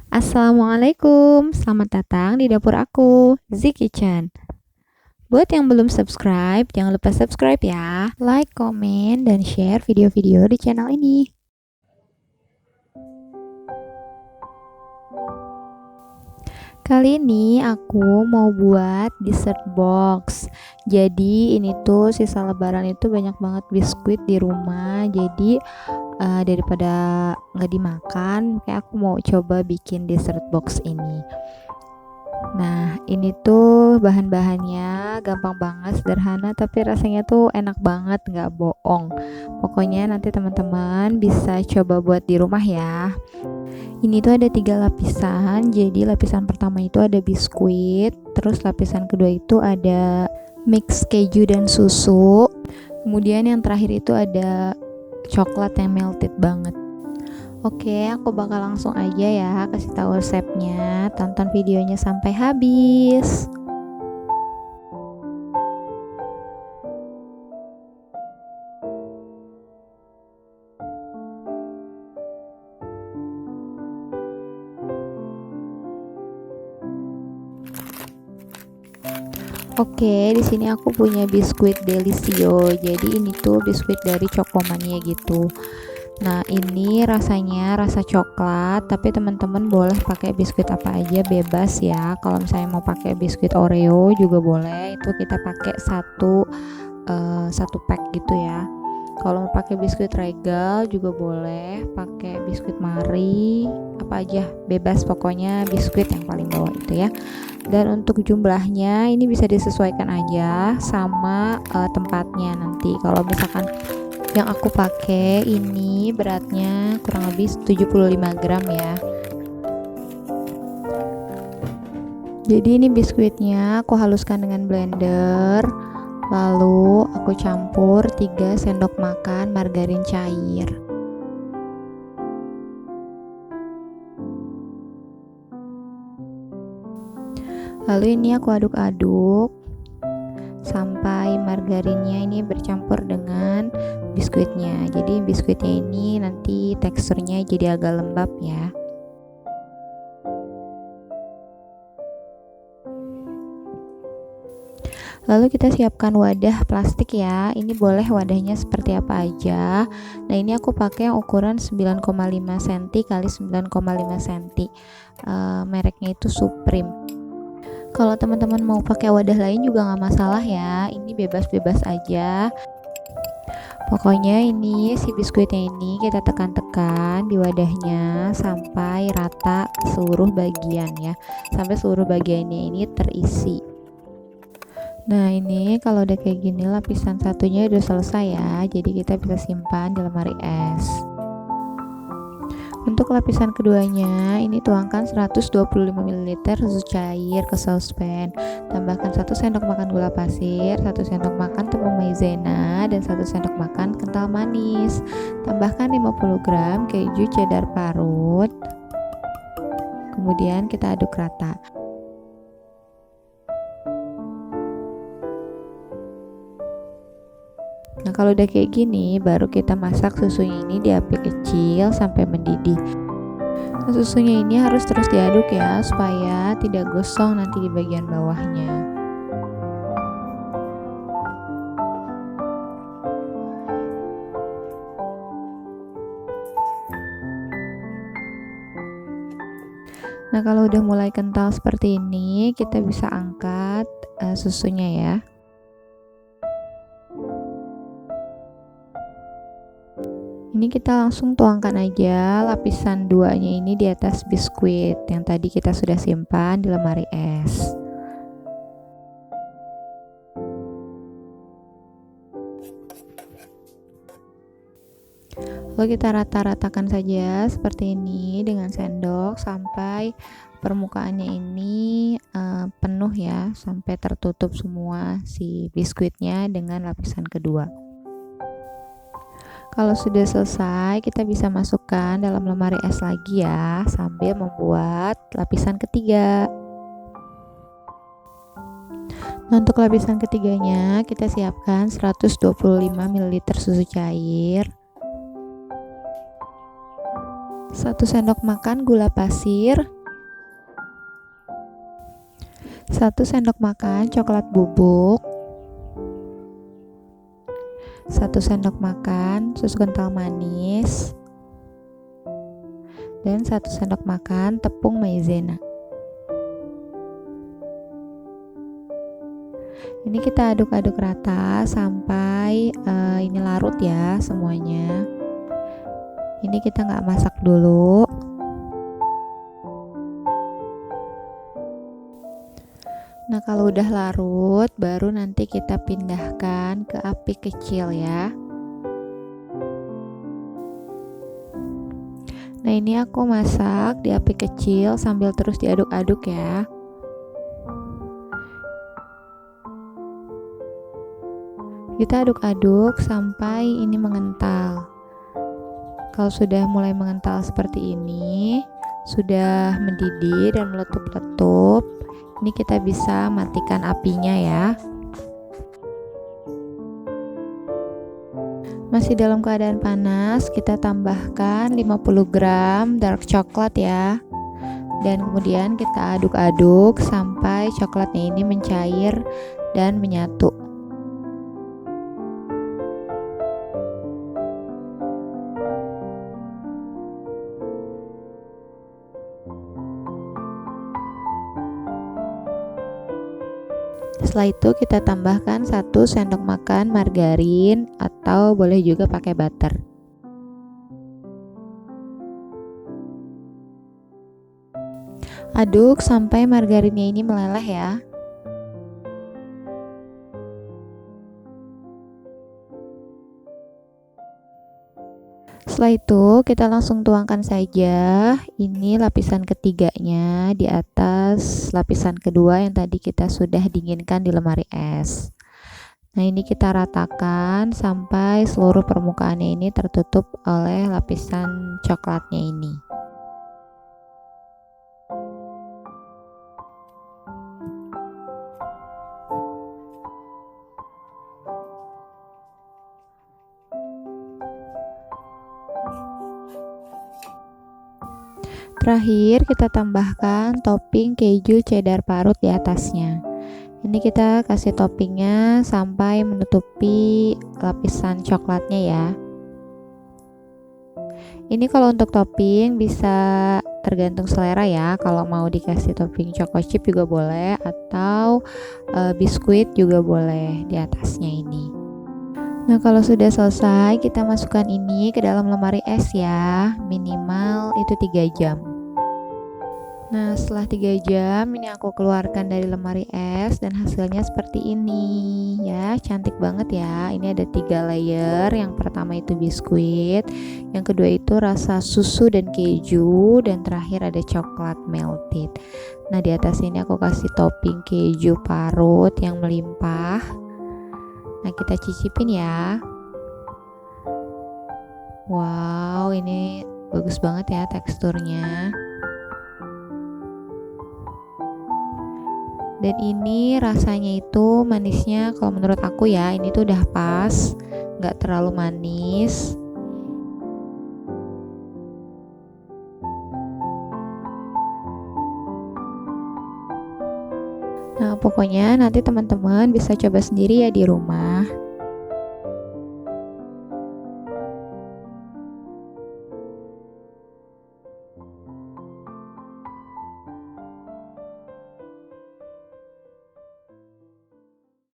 Assalamualaikum, selamat datang di dapur aku, Z Kitchen. Buat yang belum subscribe, jangan lupa subscribe ya. Like, komen, dan share video-video di channel ini. Kali ini aku mau buat dessert box. Jadi ini tuh sisa lebaran itu banyak banget biskuit di rumah. Jadi daripada nggak dimakan, kayak aku mau coba bikin dessert box ini. Nah, ini tuh bahan-bahannya gampang banget, sederhana, tapi rasanya tuh enak banget, nggak bohong. Pokoknya nanti teman-teman bisa coba buat di rumah ya. Ini tuh ada 3 lapisan. Jadi lapisan pertama itu ada biskuit, terus lapisan kedua itu ada mix keju dan susu. Kemudian yang terakhir itu ada coklat yang melted banget. Oke, aku bakal langsung aja ya kasih tahu resepnya. Tonton videonya sampai habis. Oke, di sini aku punya biskuit Delisio. Jadi ini tuh biskuit dari Chocomania gitu. Nah, ini rasanya rasa coklat, tapi teman-teman boleh pakai biskuit apa aja, bebas ya. Kalau misalnya mau pakai biskuit Oreo juga boleh. Itu kita pakai satu pack gitu ya. Kalau mau pakai biskuit Regal juga boleh, pakai biskuit Marie, apa aja, bebas, pokoknya biskuit yang paling bawah itu ya. Dan untuk jumlahnya ini bisa disesuaikan aja sama tempatnya nanti. Kalau misalkan yang aku pakai ini beratnya kurang lebih 75 gram ya. Jadi ini biskuitnya aku haluskan dengan blender, lalu aku campur 3 sendok makan margarin cair. Lalu ini aku aduk-aduk sampai margarinnya ini bercampur dengan biskuitnya. Jadi biskuitnya ini nanti teksturnya jadi agak lembab ya. Lalu kita siapkan wadah plastik ya. Ini boleh wadahnya seperti apa aja. Nah, ini aku pakai yang ukuran 9,5 cm kali 9,5 cm. Mereknya itu Supreme. Kalau teman-teman mau pakai wadah lain juga nggak masalah ya. Ini bebas-bebas aja. Pokoknya ini si biskuitnya ini kita tekan-tekan di wadahnya sampai rata seluruh bagian ya. Sampai seluruh bagiannya ini terisi. Nah, ini kalau udah kayak gini lapisan satunya udah selesai ya. Jadi kita bisa simpan di lemari es. Untuk lapisan keduanya, ini tuangkan 125 ml susu cair ke saucepan. Tambahkan 1 sendok makan gula pasir, 1 sendok makan tepung maizena, dan 1 sendok makan kental manis. Tambahkan 50 gram keju cheddar parut. Kemudian kita aduk rata. Nah, kalau udah kayak gini, baru kita masak susunya ini di api kecil sampai mendidih. Nah, susunya ini harus terus diaduk ya, supaya tidak gosong nanti di bagian bawahnya. Nah, kalau udah mulai kental seperti ini, kita bisa angkat susunya ya. Ini kita langsung tuangkan aja lapisan 2-nya ini di atas biskuit yang tadi kita sudah simpan di lemari es. Lalu kita rata-ratakan saja seperti ini dengan sendok sampai permukaannya ini penuh ya, sampai tertutup semua si biskuitnya dengan lapisan kedua. Kalau sudah selesai, kita bisa masukkan dalam lemari es lagi ya, sambil membuat lapisan ketiga. Nah, untuk lapisan ketiganya, kita siapkan 125 ml susu cair, 1 sendok makan gula pasir, 1 sendok makan coklat bubuk, 1 sendok makan susu kental manis, dan 1 sendok makan tepung maizena. Ini kita aduk-aduk rata sampai ini larut ya semuanya. Ini kita nggak masak dulu. Nah, kalau udah larut, baru nanti kita pindahkan ke api kecil ya. Nah, ini aku masak di api kecil sambil terus diaduk-aduk ya. Kita aduk-aduk sampai ini mengental. Kalau sudah mulai mengental seperti ini, sudah mendidih dan meletup-letup, ini kita bisa matikan apinya ya. Masih dalam keadaan panas, kita tambahkan 50 gram dark coklat ya. Dan kemudian kita aduk-aduk sampai coklatnya ini mencair dan menyatu. Setelah itu kita tambahkan 1 sendok makan margarin atau boleh juga pakai butter. Aduk sampai margarinnya ini meleleh ya. Setelah itu kita langsung tuangkan saja ini lapisan ketiganya di atas lapisan kedua yang tadi kita sudah dinginkan di lemari es. Nah, ini kita ratakan sampai seluruh permukaannya ini tertutup oleh lapisan coklatnya ini. Terakhir kita tambahkan topping keju cheddar parut di atasnya. Ini kita kasih toppingnya sampai menutupi lapisan coklatnya ya. Ini kalau untuk topping bisa tergantung selera ya. Kalau mau dikasih topping choco chip juga boleh, atau biskuit juga boleh di atasnya ini. Nah, kalau sudah selesai, kita masukkan ini ke dalam lemari es ya, minimal itu 3 jam. Nah, setelah 3 jam ini aku keluarkan dari lemari es dan hasilnya seperti ini ya, cantik banget ya. Ini ada 3 layer. Yang pertama itu biskuit, yang kedua itu rasa susu dan keju, dan terakhir ada coklat melted. Nah, di atas ini aku kasih topping keju parut yang melimpah. Nah, kita cicipin ya. Wow, ini bagus banget ya teksturnya. Dan ini rasanya itu manisnya kalau menurut aku ya, ini tuh udah pas, nggak terlalu manis. Nah, pokoknya nanti teman-teman bisa coba sendiri ya di rumah.